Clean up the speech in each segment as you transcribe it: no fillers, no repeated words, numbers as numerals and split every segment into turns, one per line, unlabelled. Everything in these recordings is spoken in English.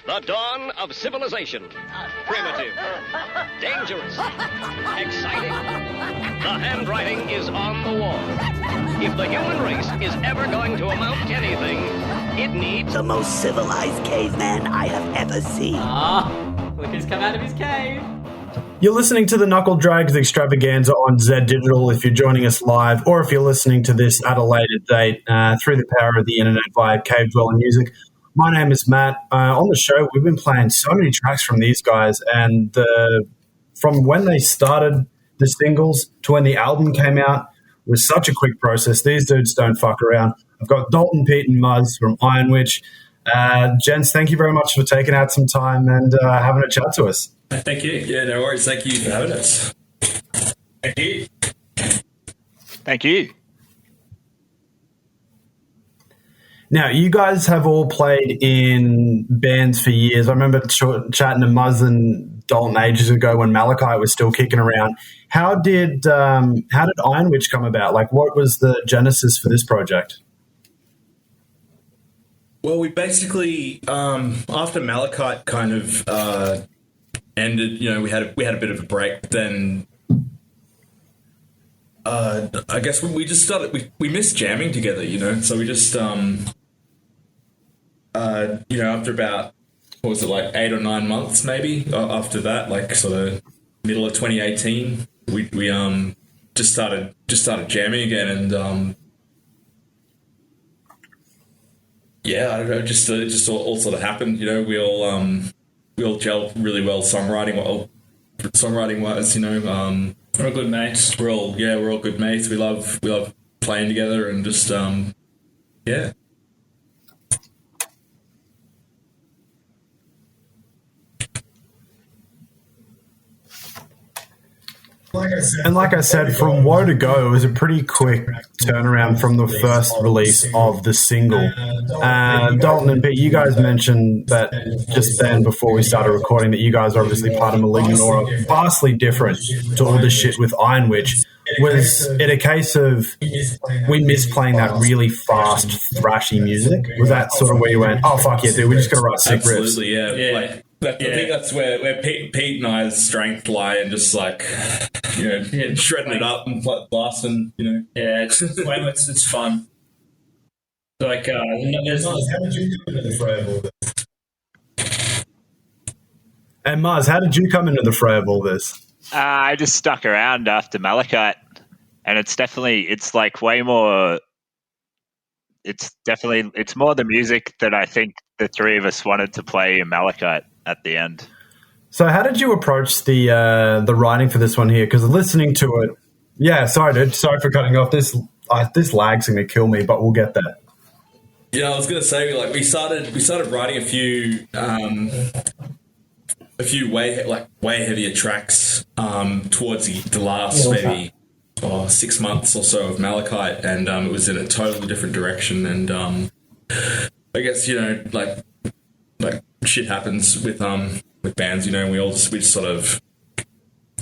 The dawn of civilization. Primitive. Dangerous. Exciting. The handwriting is on the wall. If the human race is ever going to amount to anything, it needs
the most civilized caveman I have ever seen.
Look who's come out of his cave.
You're listening to the Knuckle Drags extravaganza on Z Digital if you're joining us live, or if you're listening to this at a later date through the power of the internet via Cave Dweller Music. My name is Matt. On the show, we've been playing so many tracks from these guys, and from when they started the singles to when the album came out was such a quick process. These dudes don't fuck around. I've got Dalton, Pete, and Muzz from Irönwitch. Gents, thank you very much for taking out some time and having a chat to us.
Thank you. Yeah, no worries. Thank you for having us. Thank you.
Thank you.
Now, you guys have all played in bands for years. I remember chatting to Muzz and Dalton ages ago when Malachite was still kicking around. How did Irönwitch come about? Like, what was the genesis for this project?
Well, we basically after Malachite kind of ended, we had a bit of a break. But then I guess we just started. We missed jamming together, So we just after about, what was it, like 8 or 9 months maybe after that, like sort of middle of 2018, we just started jamming again, and I don't know, it just all sort of happened. We all gelled really well songwriting wise. We're all good mates. We're all good mates. We love playing together and just yeah.
Like I said, from Woe to Go, it was a pretty quick turnaround from the first release of the single. Dalton and Pete, you guys mentioned that just then before we started recording that you guys are obviously part of Malignant Aura, vastly different to all this shit with Irönwitch. Was it a case of we missed playing that really fast, thrashy music? Was that sort of where you went, oh, fuck yeah, dude, we just got to write sick riffs?
Absolutely, yeah. I think that's where Pete and I's strength lie, and just like, shredding it up and blasting, Yeah, it's fun. Like, there's
how did you come into the fray of all this?
And Muzz, how did you come into the fray of all this?
I just stuck around after Malachite, and it's more the music that I think the three of us wanted to play in Malachite at the end.
So how did you approach the writing for this one here? Because listening to it, sorry, dude, sorry for cutting off. This lag's going to kill me, but we'll get there.
Yeah, I was going to say, like, we started writing a few way heavier tracks towards the last maybe 6 months or so of Malachite, and it was in a totally different direction. And I guess like shit happens with bands. We just sort of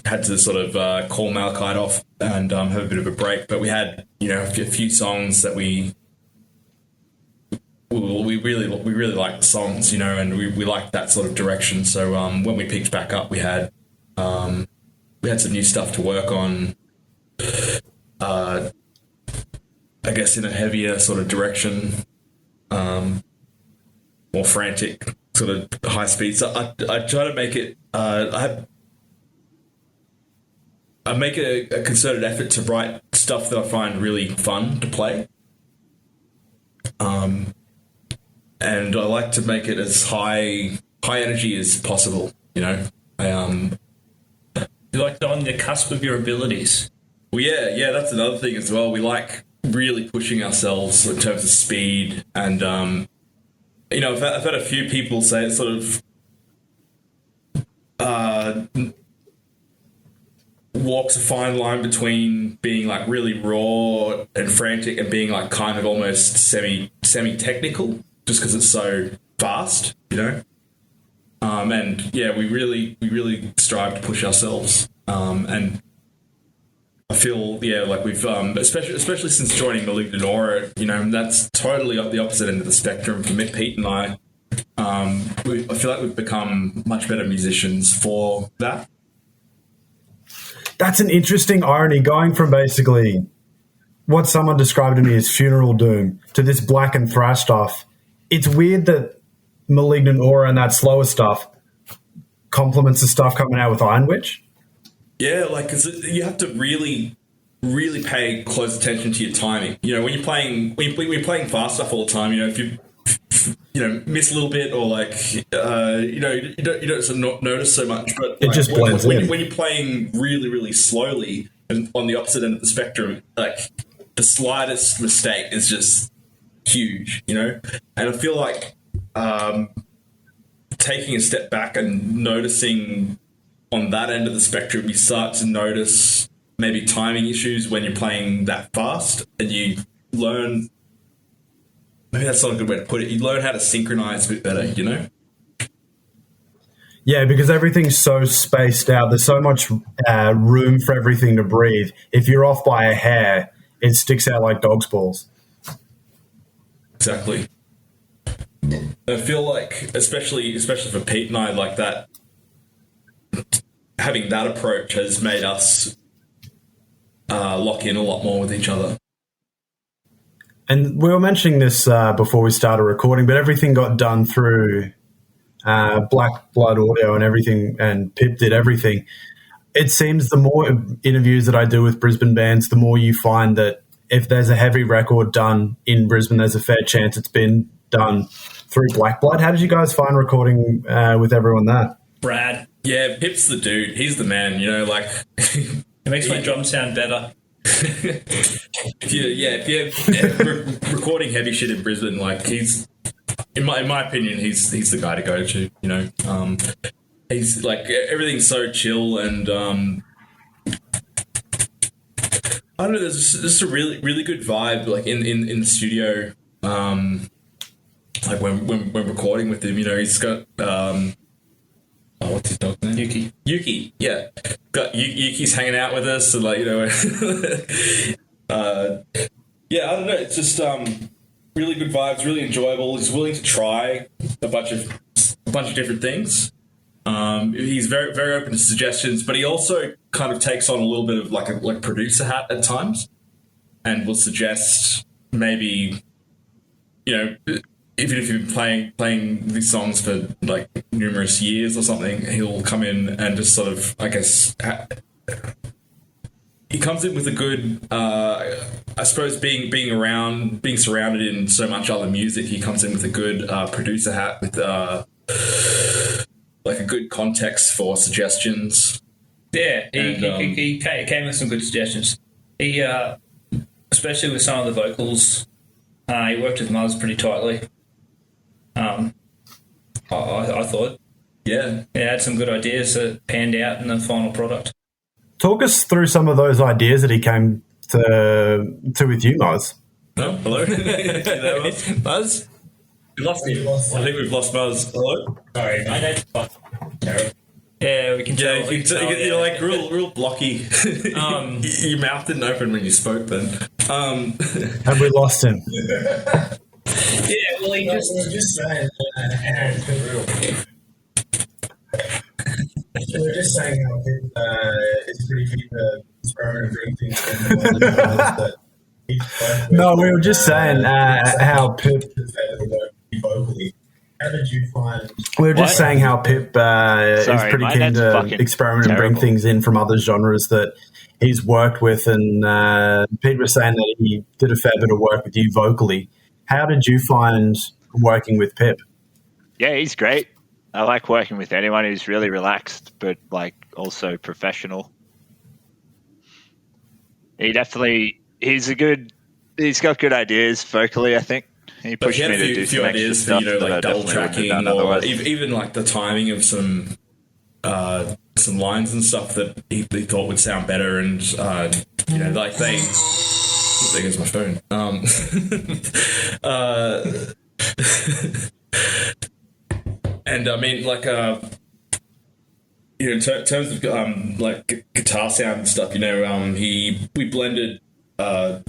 had to sort of call Malachite off and have a bit of a break. But we had a few songs that we really liked the songs, and we liked that sort of direction. So when we picked back up, we had some new stuff to work on. I guess in a heavier sort of direction, more frantic, sort of high speed. So I try to make it. I make a concerted effort to write stuff that I find really fun to play. And I like to make it as high energy as possible. You like on the cusp of your abilities. Well, yeah, that's another thing as well. We like really pushing ourselves in terms of speed, and I've had a few people say it sort of walks a fine line between being like really raw and frantic and being like kind of almost semi-technical, just because it's so fast, and yeah, we really strive to push ourselves, and I feel like we've especially since joining Malignant Aura, that's totally at the opposite end of the spectrum. For Pete and I, I feel like we've become much better musicians for that.
That's an interesting irony, going from basically what someone described to me as funeral doom to this black and thrash stuff. It's weird that Malignant Aura and that slower stuff complements the stuff coming out with Irönwitch.
Yeah, like 'cause you have to really, really pay close attention to your timing. You know, when you're playing fast stuff all the time, you know, if you miss a little bit or like you don't sort of notice so much, but
it just blends in.
When you're playing really, really slowly and on the opposite end of the spectrum, like the slightest mistake is just huge, you know. And I feel like taking a step back and noticing on that end of the spectrum, you start to notice maybe timing issues when you're playing that fast, and you learn. Maybe that's not a good way to put it. You learn how to synchronize a bit better, you know?
Yeah, because everything's so spaced out. There's so much room for everything to breathe. If you're off by a hair, it sticks out like dog's balls.
Exactly. I feel like, especially for Pete and I, like that, having that approach has made us lock in a lot more with each other.
And we were mentioning this before we started recording, but everything got done through Black Blood Audio and everything, and Pip did everything. It seems the more interviews that I do with Brisbane bands, the more you find that if there's a heavy record done in Brisbane, there's a fair chance it's been done through Black Blood. How did you guys find recording with everyone there?
Brad.
Yeah, Pip's the dude. He's the man, you know, like...
It makes my drum sound better.
if you're recording heavy shit in Brisbane, like he's, in my opinion, he's the guy to go to. You know, he's like everything's so chill and I don't know. There's just a really good vibe like in the studio. Like when recording with him, you know, he's got what's his dog's name? Yuki, yeah. Got Yuki's hanging out with us, and like, you know, yeah, I don't know. It's just really good vibes, really enjoyable. He's willing to try a bunch of different things. He's very very open to suggestions, but he also kind of takes on a little bit of like a producer hat at times, and will suggest maybe, you know, even if you've been playing these songs for like numerous years or something, he'll come in and just sort of, I guess, he comes in with a good, I suppose, being surrounded in so much other music, he comes in with a good producer hat with like a good context for suggestions.
Yeah, he came with some good suggestions. He, especially with some of the vocals, he worked with Muzz pretty tightly. I thought.
Yeah.
He had some good ideas that panned out in the final product.
Talk us through some of those ideas that he came to with you, Muzz.
No, hello? Muzz? We lost him. I think we've lost Muzz. Hello?
Sorry, my name's terrible. Yeah, we can tell.
You're like real blocky. Your mouth didn't open when you spoke then.
Have we lost him?
Yeah, well, he just...
We're just saying, we're just saying how it's pretty key to experiment and bring things in.
No, we were just saying how Pip...
vocally. How did you find...
We were just saying how Pip is pretty keen to experiment and bring things in from other genres that he's worked with, and Pete was saying that he did a fair bit of work with you vocally. How did you find working with Pip?
Yeah, he's great. I like working with anyone who's really relaxed, but like also professional. He's got good ideas vocally, I think. He pushed me to do some extra stuff,
you know, like double tracking or even like the timing of some lines and stuff that he thought would sound better, and you know, like they. There goes my phone. And I mean, like, you know, in terms of like guitar sound and stuff, you know, we blended. I've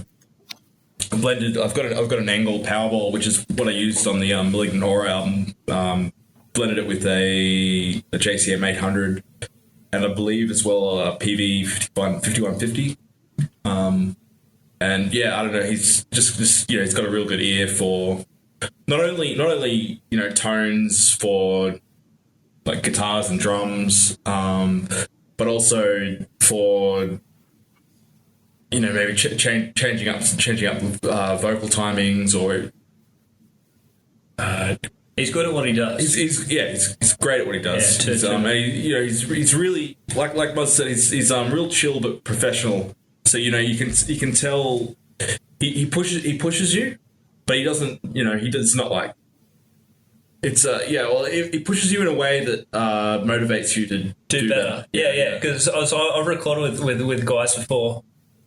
got an angle Powerball, which is what I used on the Malignant Aura album. blended it with a JCM 800, and I believe as well a PV 5150. And yeah, I don't know. He's just he's got a real good ear for not only tones for like guitars and drums, but also for maybe changing up vocal timings or.
He's good at what he does.
He's great at what he does. He's really like Muzz said. He's real chill but professional. So you can tell he pushes you, but he doesn't. It's not like it's he pushes you in a way that motivates you to do better.
Yeah. Because I've recorded with guys before,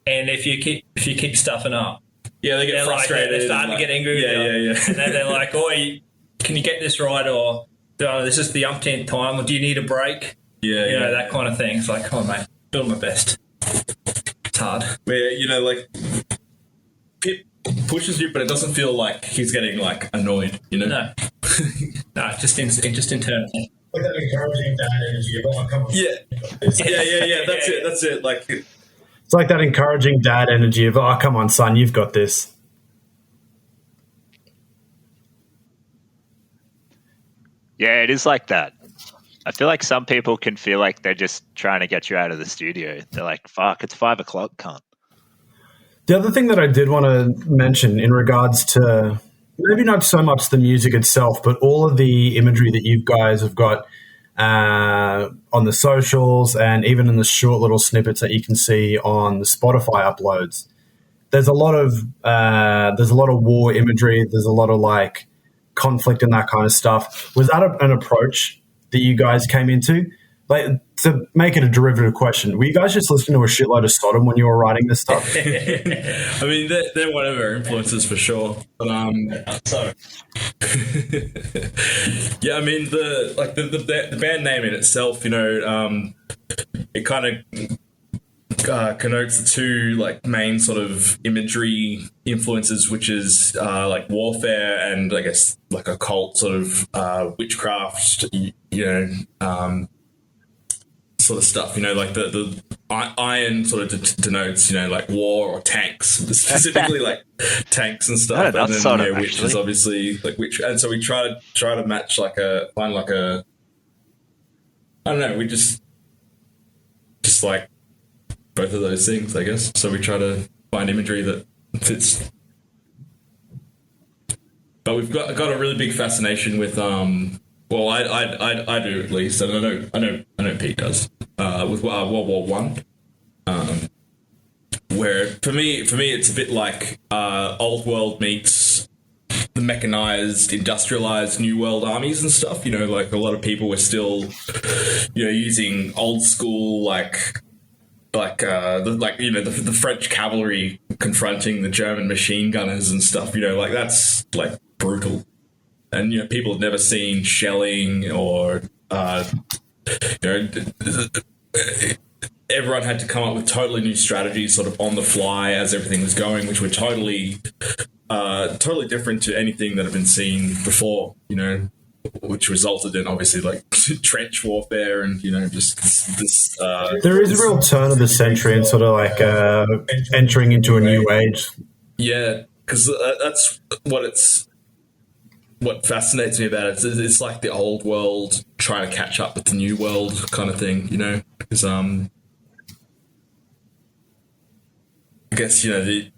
and if you keep stuffing up,
they get frustrated.
They're starting to get angry.
Yeah.
And then they're like, "Oi, can you get this right?" Or this is the umpteenth time. Or do you need a break?
Yeah,
that kind of thing. It's like, come on, mate, doing my best. It's hard.
Where it pushes you, but it doesn't feel like he's getting like annoyed.
No, just internally.
Like that encouraging dad energy. Oh, come on.
Yeah. That's it. Like
it's like that encouraging dad energy of, "Oh, come on, son, you've got this."
Yeah, it is like that. I feel like some people can feel like they're just trying to get you out of the studio. They're like, "Fuck, it's 5 o'clock, cunt."
The other thing that I did want to mention in regards to maybe not so much the music itself, but all of the imagery that you guys have got on the socials and even in the short little snippets that you can see on the Spotify uploads. There's a lot of war imagery. There's a lot of like conflict and that kind of stuff. Was that an approach that you guys came into? Like, to make it a derivative question, were you guys just listening to a shitload of Sodom when you were writing this stuff?
I mean, they're one of our influences for sure. But yeah, I mean the band name in itself, it kind of connotes the two like main sort of imagery influences, which is like warfare and I guess like occult sort of witchcraft, sort of stuff, like the iron sort of denotes, like war or tanks, specifically like tanks and stuff.
No,
and then
sort of,
witch is obviously like witch, and so we try to match find a I don't know, we just like both of those things, I guess. So we try to find imagery that fits. But we've got a really big fascination with well, I do at least, and I know Pete does with World War One, where for me it's a bit like old world meets the mechanized, industrialized New World armies and stuff. Like a lot of people were still, using old school the French cavalry confronting the German machine gunners and stuff. Like that's like brutal. And people have never seen shelling or everyone had to come up with totally new strategies sort of on the fly as everything was going, which were totally different to anything that had been seen before, which resulted in obviously like trench warfare and just this
there is a real turn of the century and sort of like entering into a new age.
Yeah, because that's what fascinates me about it. It's like the old world trying to catch up with the new world kind of thing, because I guess the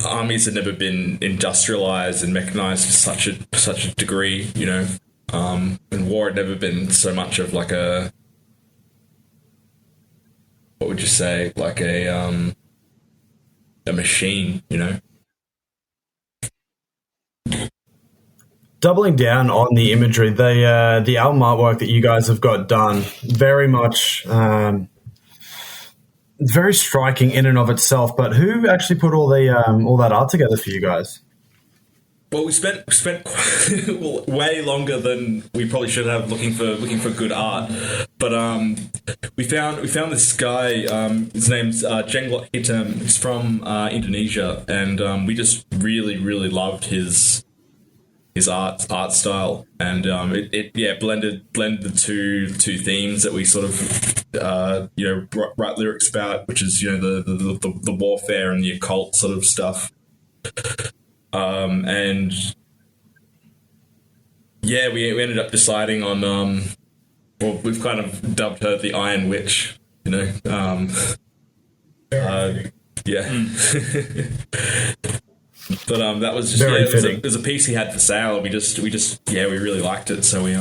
armies had never been industrialized and mechanized to such a degree, and war had never been so much of like a, what would you say, like a machine,
Doubling down on the imagery, the album artwork that you guys have got done, very much, very striking in and of itself. But who actually put all that art together for you guys?
Well, we spent way longer than we probably should have looking for good art. But we found this guy. His name's Jenglot Hitam. He's from Indonesia, and we just really loved his his art style, and it blended the two themes that we sort of write lyrics about, which is the warfare and the occult sort of stuff, and yeah, we ended up deciding on well, we've kind of dubbed her the Iron Witch, yeah. But that was just it was a piece he had for sale. We really liked it, so we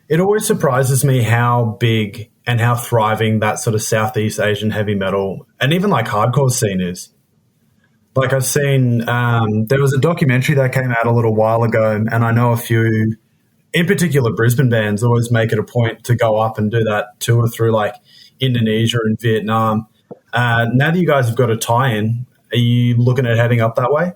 It always surprises me how big and how thriving that sort of Southeast Asian heavy metal and even like hardcore scene is. Like I've seen, there was a documentary that came out a little while ago, and I know a few, in particular Brisbane bands, always make it a point to go up and do that tour through like Indonesia and Vietnam. Now that you guys have got a tie-in, are you looking at heading up that way?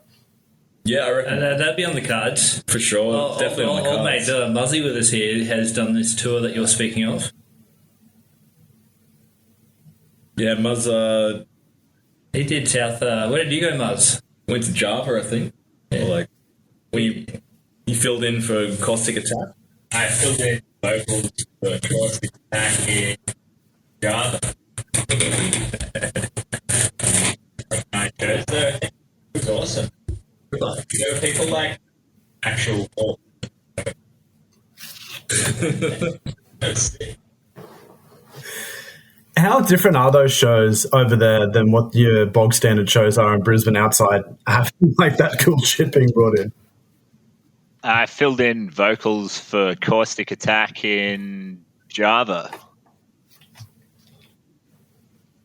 Yeah, I reckon.
That'd be on the cards.
For sure. Definitely on the cards.
Old mate Muzzy with us here has done this tour that you're speaking of.
Yeah, Muzz...
he did South... where did you go, Muzz?
Went to Java, I think. Yeah. Or like... You filled in for Caustic Attack?
I filled in vocals for Caustic Attack in Java. I chose there. It was awesome. People like actual
How different are those shows over there than what your bog standard shows are in Brisbane outside having like that cool shit being brought in?
I filled in vocals for Caustic Attack in Java.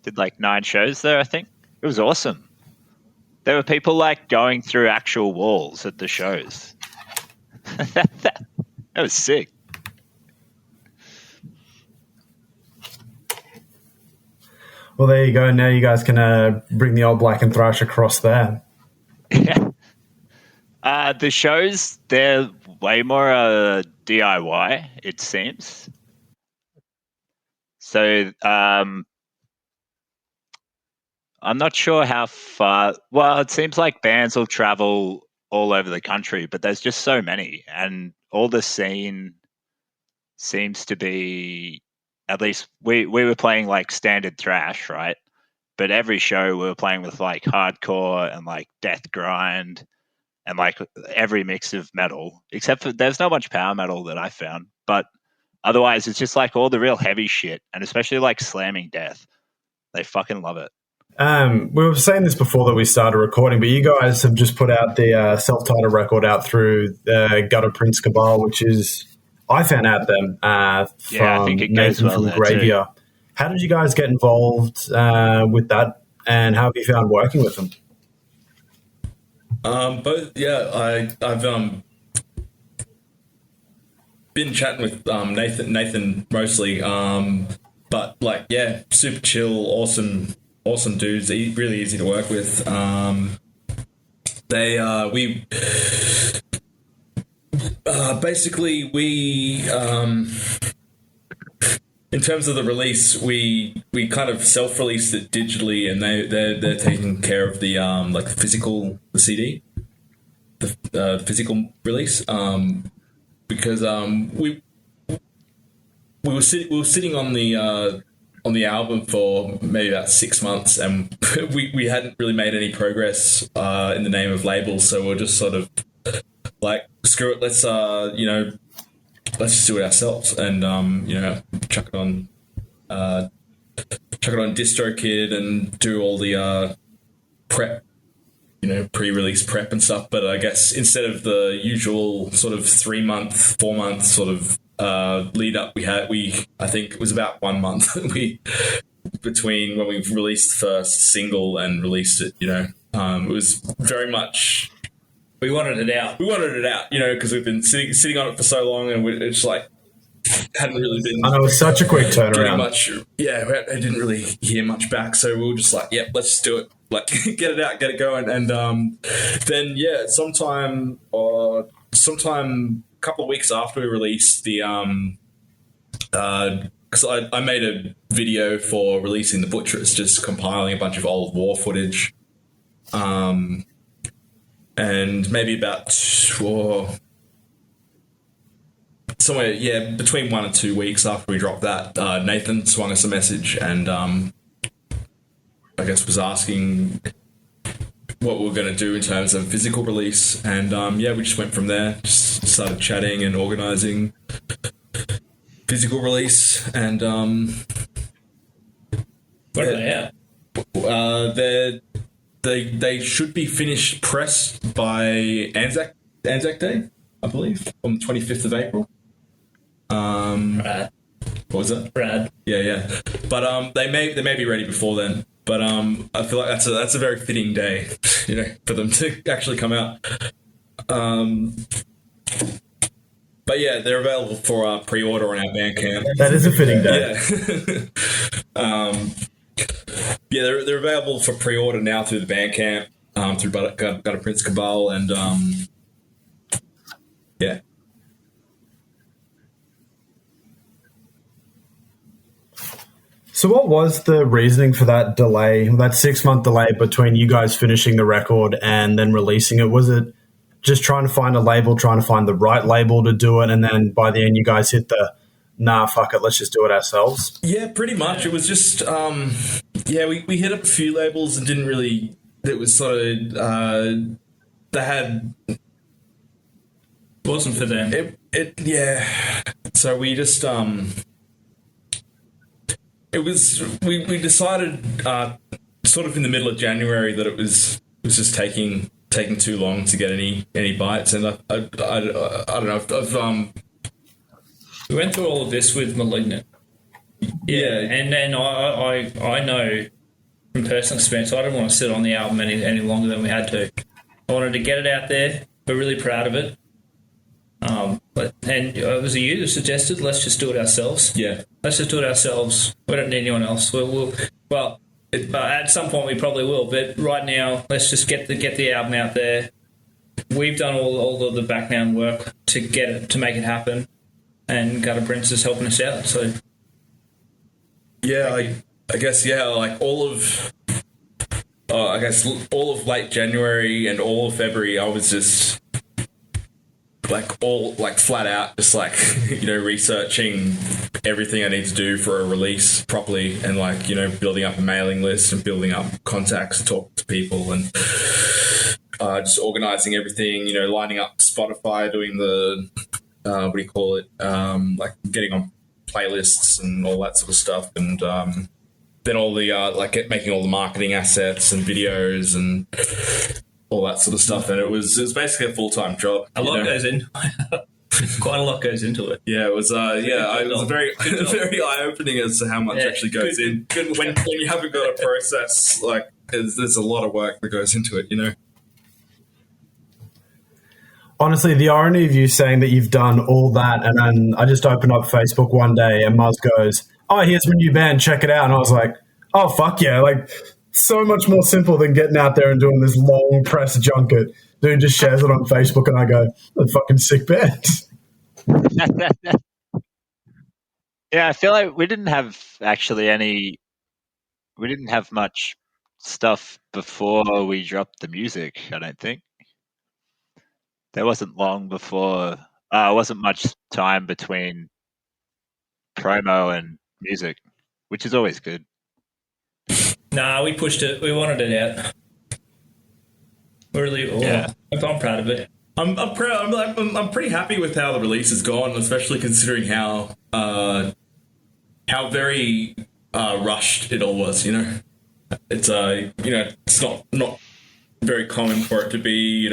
Did like 9 shows there, I think. It was awesome. There were people like going through actual walls at the shows. That was sick.
Well, there you go. Now you guys can bring the old Black and Thrash across there.
Yeah. The shows, they're way more DIY, it seems. So I'm not sure how far... Well, it seems like bands will travel all over the country, but there's just so many. And all the scene seems to be... At least we were playing like standard thrash, right? But every show we were playing with like hardcore and like death grind and like every mix of metal. Except for there's not much power metal that I found. But otherwise it's just like all the real heavy shit. And especially like slamming death. They fucking love it.
We were saying this before that we started recording, but you guys have just put out the self-titled record out through Gutter Prince Cabal, which is, I found out them from
I think it goes
Nathan
well
from
there
Gravia.
too.
How did you guys get involved with that, and how have you found working with them?
Both, yeah. I've been chatting with Nathan mostly, but like, yeah, super chill, awesome dudes. Really easy to work with. In terms of the release, we kind of self-released it digitally, and they're taking care of the like the CD, the physical release, because we were sitting on the album for maybe about 6 months, and we hadn't really made any progress in the name of labels, so we're just sort of like, screw it, let's just do it ourselves, and chuck it on DistroKid and do all the prep, pre-release prep and stuff. But I guess instead of the usual sort of 3-month, 4-month sort of lead up, I think it was about 1 month between when we released the first single and released it. It was very much.
We wanted it out.
Because we've been sitting on it for so long, and it's like hadn't really been.
I know, it was such a quick turnaround.
I didn't really hear much back, so we were just like, "Yep, let's just do it. Like, get it out, get it going." And then, yeah, sometime a couple of weeks after we released the because I made a video for releasing the Butcheress, just compiling a bunch of old war footage. and maybe about somewhere, between 1 and 2 weeks after we dropped that, Nathan swung us a message and I guess was asking what we were going to do in terms of physical release, and we just went from there. Just started chatting and organising physical release, and
what are they out?
They should be finished pressed by Anzac Day, I believe, on the 25th of April.
Rad.
What was that?
Rad.
Yeah. But they may be ready before then. But I feel like that's a very fitting day, for them to actually come out. But yeah, they're available for pre-order on our Bandcamp.
That is a fitting day.
Yeah. They're available for pre-order now through the Bandcamp, through Gutter Prince Cabal, and yeah.
So what was the reasoning for that delay, that 6-month delay between you guys finishing the record and then releasing it? Was it just trying to find a label, trying to find the right label to do it, and then by the end you guys hit the, nah, fuck it, let's just do it ourselves?
Yeah, pretty much. It was just, we hit up a few labels and didn't really, it was sort of, they had...
It wasn't for them.
So we just, we decided sort of in the middle of January that it was just taking too long to get any bites, and I don't know if
we went through all of this with Malignant. Yeah, and then I know from personal experience I didn't want to sit on the album any longer than we had to. I wanted to get it out there. We're really proud of it. And it was you that suggested let's just do it ourselves.
Yeah,
let's just do it ourselves. We don't need anyone else. At some point we probably will, but right now let's just get the album out there. We've done all of the background work to make it happen, and Gutter Prince is helping us out. So
yeah, I guess like all of late January and all of February, I was just flat out just researching everything I need to do for a release properly, and building up a mailing list and building up contacts to talk to people, and just organizing everything, lining up Spotify, doing the getting on playlists and all that sort of stuff, and then all the making all the marketing assets and videos and all that sort of stuff. And it was basically a full-time job.
A lot goes in. Quite a lot goes into it.
Yeah, it was. It was very eye-opening as to how much actually goes in. When you haven't got a process, there's a lot of work that goes into it.
Honestly, the irony of you saying that you've done all that, and then I just opened up Facebook one day and Muzz goes, "Oh, here's my new band, check it out." And I was like, "Oh, fuck yeah." So much more simple than getting out there and doing this long press junket. Dude just shares it on Facebook and I go, "A fucking sick band."
Yeah, I feel like we didn't have much stuff before we dropped the music, I don't think. There wasn't long before, wasn't much time between promo and music, which is always good.
Nah, we pushed it. We wanted it out. We're really, I'm proud of it.
I'm proud. I'm pretty happy with how the release has gone, especially considering how very rushed it all was. It's it's not very common for it to be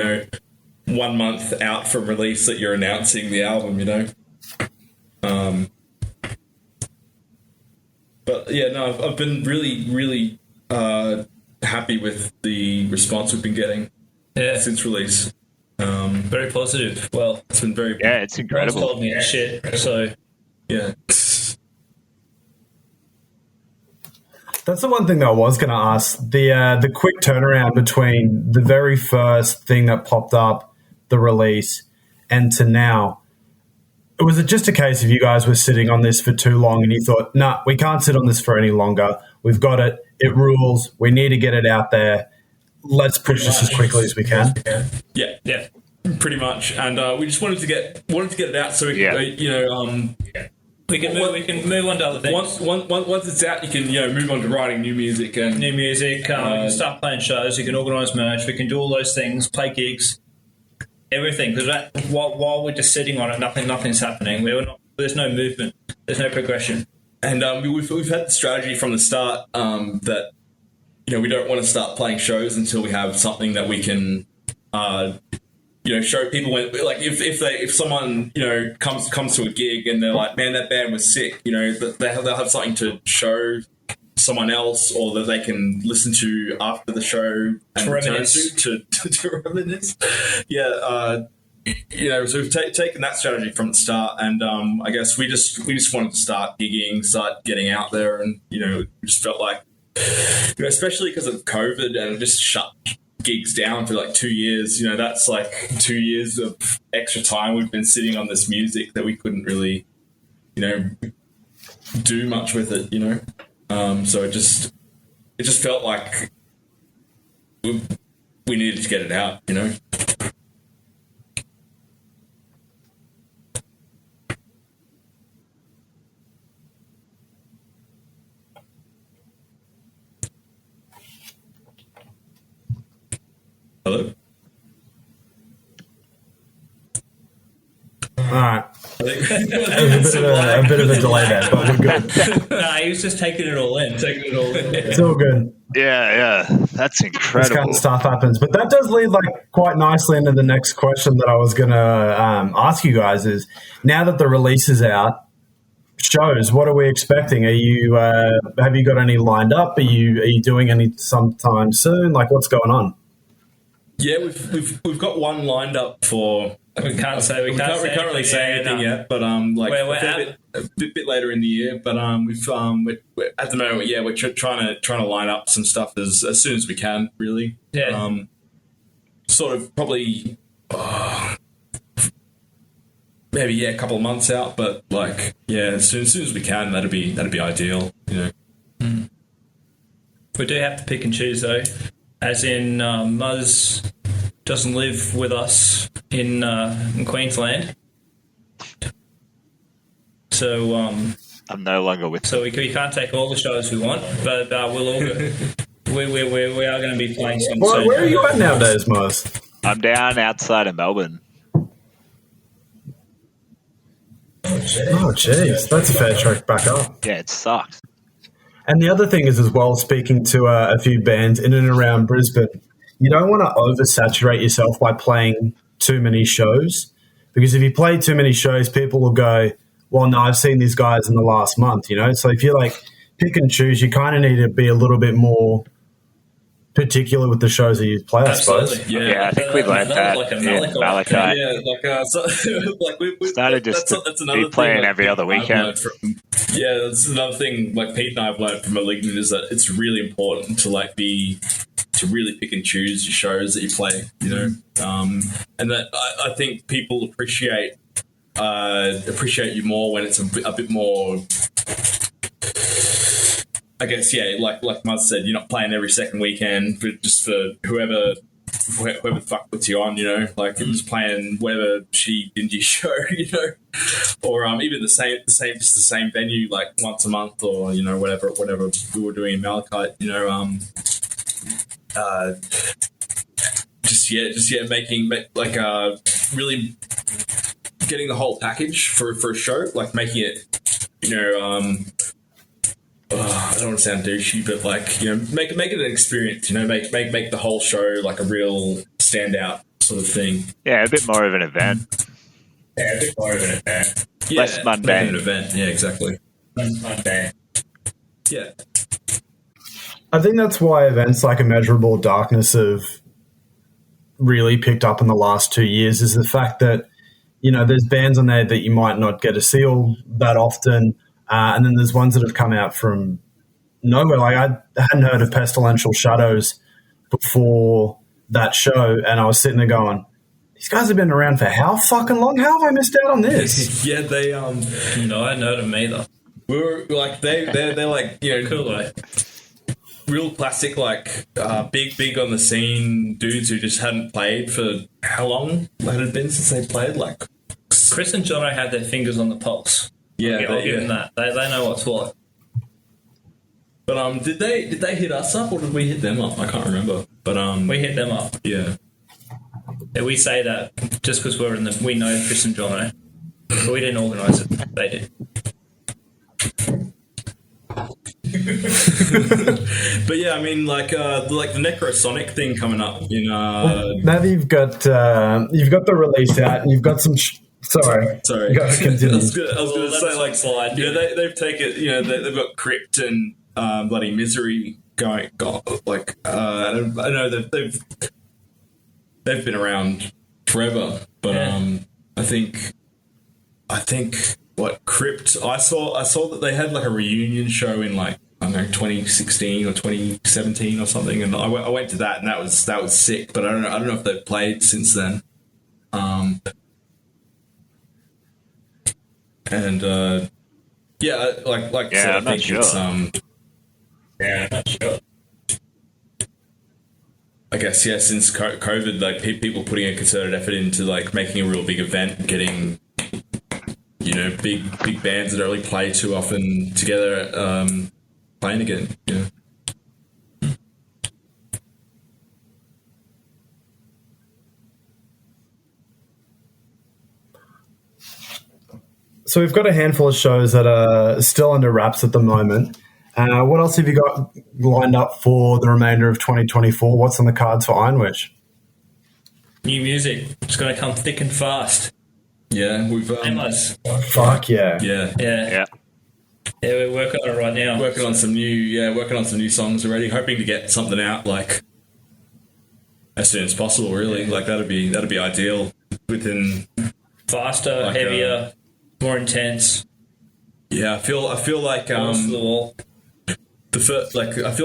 1 month out from release that you're announcing the album. But yeah, no, I've been really, really happy with the response we've been getting since release.
Very positive. Well,
it's been very...
Yeah, it's incredible.
Told me shit, so...
Yeah.
That's the one thing that I was going to ask. The quick turnaround between the very first thing that popped up, the release, and to now. Was it just a case of you guys were sitting on this for too long and you thought, we can't sit on this for any longer. We've got it. It rules. We need to get it out there. let's push this as quickly as we can.
Yeah, pretty much. And we just wanted to get it out so we can,
we can move on to other things.
Once it's out, you can move on to writing new music. We
can start playing shows. You can organise merch. We can do all those things. Play gigs, everything. Because while we're just sitting on it, nothing's happening. There's no movement. There's no progression.
And we've had the strategy from the start that we don't want to start playing shows until we have something that we can show people. When, like, if someone comes to a gig and they're like, man, that band was sick, they'll have something to show someone else, or that they can listen to after the show and return to reminisce. So we've taken that strategy from the start, and I guess we just wanted to start gigging, start getting out there, and we just felt like, especially because of COVID and it just shut gigs down for like 2 years. That's like 2 years of extra time we've been sitting on this music that we couldn't really, do much with it. So it just felt like we needed to get it out. Hello?
All right. A bit of a delay there, but we're good.
Nah, he was just taking it all in.
It's all good.
Yeah. That's incredible.
This kind of stuff happens. But that does lead quite nicely into the next question that I was going to ask you guys is, now that the release is out, shows, what are we expecting? Are you have you got any lined up? Are you doing any sometime soon? Like, what's going on?
Yeah, we've got one lined up for.
We can't really say anything
yet, but we're a bit later in the year. But we're at the moment, we're trying to line up some stuff as soon as we can. Really, sort of probably maybe a couple of months out, but as soon as we can, that'd be ideal.
We do have to pick and choose though. As in, Muzz doesn't live with us in Queensland, so
I'm no longer with.
So we can't take all the shows we want, but we'll all go. We are going to be playing some.
Where are you at nowadays, Muzz?
I'm down outside of Melbourne.
Oh, jeez, that's a fair trek back up.
Yeah, it sucks.
And the other thing is as well, speaking to a few bands in and around Brisbane, you don't want to oversaturate yourself by playing too many shows, because if you play too many shows, people will go, well, no, I've seen these guys in the last month, So if you pick and choose, you kind of need to be a little bit more particular with the shows that you play, I suppose.
Yeah, I think we learned that in Malachite.
We
started just be playing every other weekend.
That's another thing. Pete and I have learned from Malignant is that it's really important to to really pick and choose your shows that you play. And that I think people appreciate you more when it's a bit more. I guess, like Muzz said, you're not playing every second weekend, but just for whoever the fuck puts you on, you're just playing whatever shitty dingy show, or even the same venue once a month, or whatever we were doing in Malachite, making really getting the whole package for a show, making it, I don't want to sound douchey, but make it an experience. Make the whole show a real standout sort of thing.
Yeah, a bit more of an event.
Yeah, a bit more of an event.
Less mundane.
An event. Yeah, exactly.
Less mundane.
Yeah.
I think that's why events like Immeasurable Darkness have really picked up in the last 2 years. Is the fact that there's bands on there that you might not get to see all that often. And then there's ones that have come out from nowhere. I hadn't heard of Pestilential Shadows before that show, and I was sitting there going, these guys have been around for how fucking long? How have I missed out on this?
Yeah, they
I hadn't heard of them either.
we were they're cool. real classic, like big on the scene dudes who just hadn't played for how long had it been since they played? Like
Chris and Jono had their fingers on the pulse.
yeah,
I'll give them that. They know what's what.
But did they hit us up or did we hit them up? I can't remember. But
We hit them up.
yeah.
Yeah, we say that just because we know Chris and Jono. But we didn't organise it. They did.
But yeah, I mean, like the Necrosonic thing coming up in
Now that you've got the release out, and you've got some. Sorry.
Sorry.
Go, continue.
I was going to say, like,
slide.
you know, they've taken, you know, they've got Crypt and bloody Misery going. Like, I know that they've been around forever, but I think what Crypt. I saw that they had like a reunion show in like I don't know 2016 or 2017 or something, and I went to that, and that was sick. But I don't know if they've played since then. And yeah, like I said, I think
sure.
it's
Yeah, I'm not sure.
I guess since COVID, like people putting a concerted effort into like making a real big event, getting big bands that don't really play too often together, playing again. Yeah.
So we've got a handful of shows that are still under wraps at the moment. What else have you got lined up for the remainder of 2024? What's on the cards for Irönwitch?
New music. It's going to come thick and fast.
Yeah, we've
Endless.
Fuck yeah.
Yeah,
Yeah, we're working on it right now.
working on some new songs already. Hoping to get something out like as soon as possible. Really, like that'd be ideal. Within
Faster,
like,
heavier, more intense.
yeah, I feel like
Balls to the wall.
I feel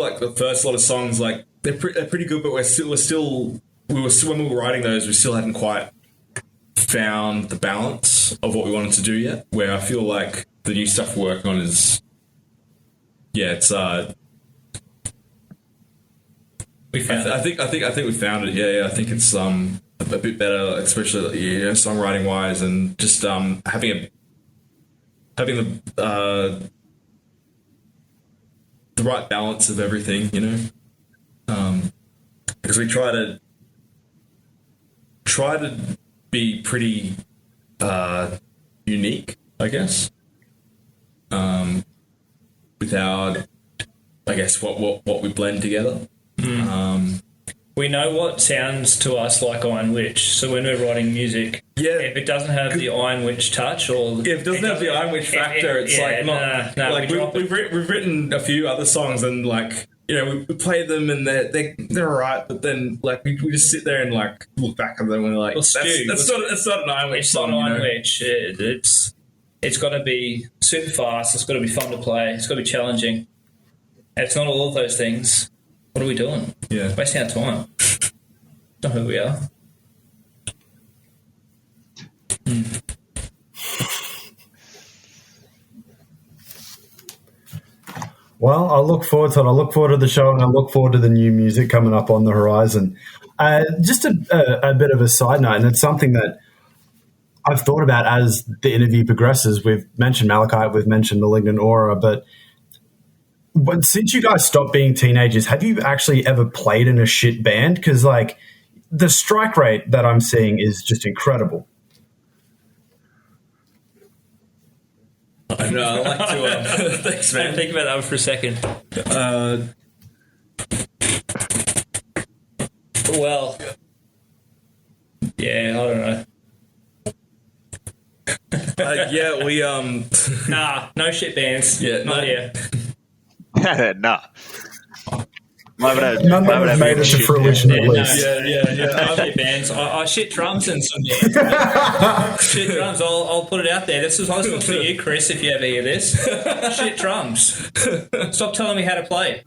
like the first lot of songs like they're pretty good, but when we were writing those, we still hadn't quite found the balance of what we wanted to do yet. Where I feel like the new stuff we're working on is, it's
We found
I think we found it. Yeah, I think it's a bit better, especially songwriting wise, and just having the right balance of everything, because we try to be pretty unique, I guess, with our, I guess what we blend together.
We know what sounds to us like Irönwitch, so when we're writing music, if it doesn't have the Irönwitch touch or
if it doesn't have the Irönwitch factor, it's like not like we've written a few other songs and like we play them and they're alright, but then like we just sit there and like look back at them and we're like that's not an Irönwitch song.
It's not Irönwitch. It's got to be super fast. It's got to be fun to play. It's got to be challenging. And it's not all of those things. What are we doing?
Yeah.
Wasting our time. Not who we are.
Well, I look forward to it. I look forward to the show, and I look forward to the new music coming up on the horizon. Just a bit of a side note, and it's something that I've thought about as the interview progresses. We've mentioned Malachite, we've mentioned Malignant Aura, but since you guys stopped being teenagers, have you actually ever played in a shit band? Because, like, the strike rate that I'm seeing is just incredible.
I know. I like to. Thanks, man.
Think about that one for a second. Well, yeah, I don't know.
We
Nah, no shit bands.
Yeah,
not here.
Nah.
None of them have made it to fruition, at least.
No shit bands. I shit drums and some shit drums. I'll put it out there. This was for you, Chris, if you ever hear this. Shit drums. Stop telling me how to play.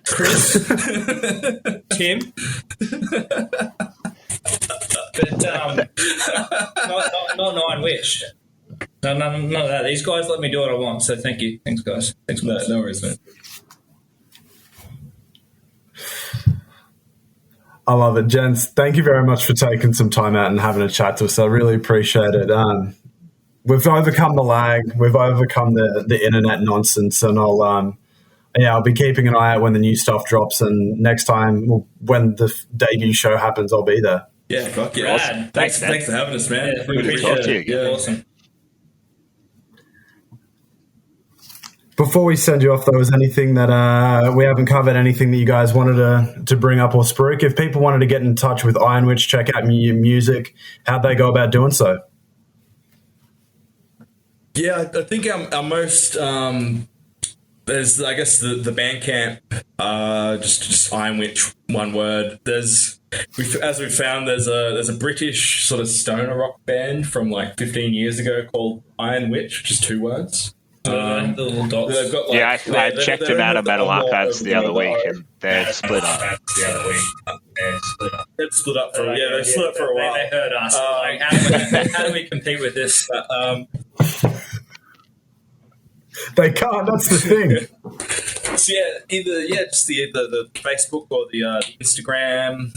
Chris, Tim, but not Irönwitch. None of that. These guys let me do what I want, so thank you. Thanks, guys. Thanks,
no worries, man.
I love it, gents. Thank you very much for taking some time out and having a chat to us. I really appreciate it. We've overcome the lag. We've overcome the internet nonsense, and I'll be keeping an eye out when the new stuff drops. And next time, when the debut show happens, I'll be there.
Yeah, fuck yeah.
Awesome.
Thanks for having us, man.
Yeah,
Really appreciate it.
you.
Yeah.
Awesome.
Before we send you off, though, is anything that we haven't covered, anything that you guys wanted to bring up or spruik? If people wanted to get in touch with Irönwitch, check out your music, how'd they go about doing so?
Yeah, I think our most there's, I guess, the Bandcamp, just Irönwitch, one word. As we found, there's a British sort of stoner rock band from like 15 years ago called Irönwitch, which is 2 words.
The little dots.
They've got,
Yeah, I checked them out on Metal Archives the other week, and they're split up.
The other week.
They've split up for they split up for a while.
They heard us. Like, how do we compete with this?
They can't. That's the thing.
So yeah, either just the Facebook or the Instagram.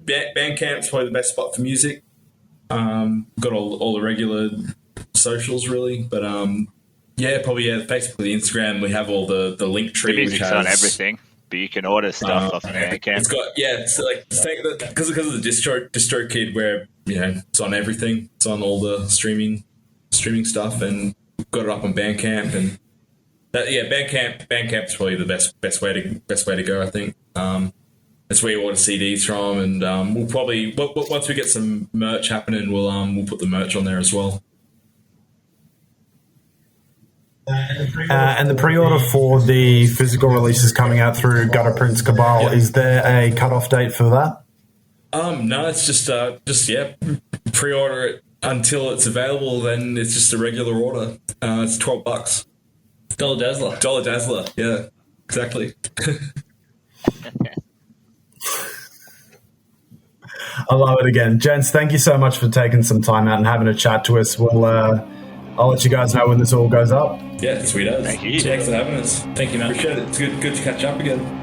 Bandcamp's probably the best spot for music. Got all the regular socials really, but probably Facebook or the Instagram. We have all the link tree.
The music's
which has,
on everything, but you can order stuff off Bandcamp.
It's got it's like because of the distro kid, where it's on everything. It's on all the streaming stuff, and got it up on Bandcamp, and Bandcamp's probably the best way to go. I think that's where you order CDs from, and we'll probably once we get some merch happening, we'll put the merch on there as well.
And the pre-order for the physical releases coming out through Gutter Prince Cabal, is there a cutoff date for that?
No, it's just pre-order it until it's available. Then it's just a regular order. It's $12.
Dollar
Dazzler. Yeah, exactly.
I love it again. Gents, thank you so much for taking some time out and having a chat to us. I'll let you guys know when this all goes up.
Yeah, sweet as.
Thank you.
Thanks for having us.
Thank you, man.
Appreciate it. It's good to catch up again.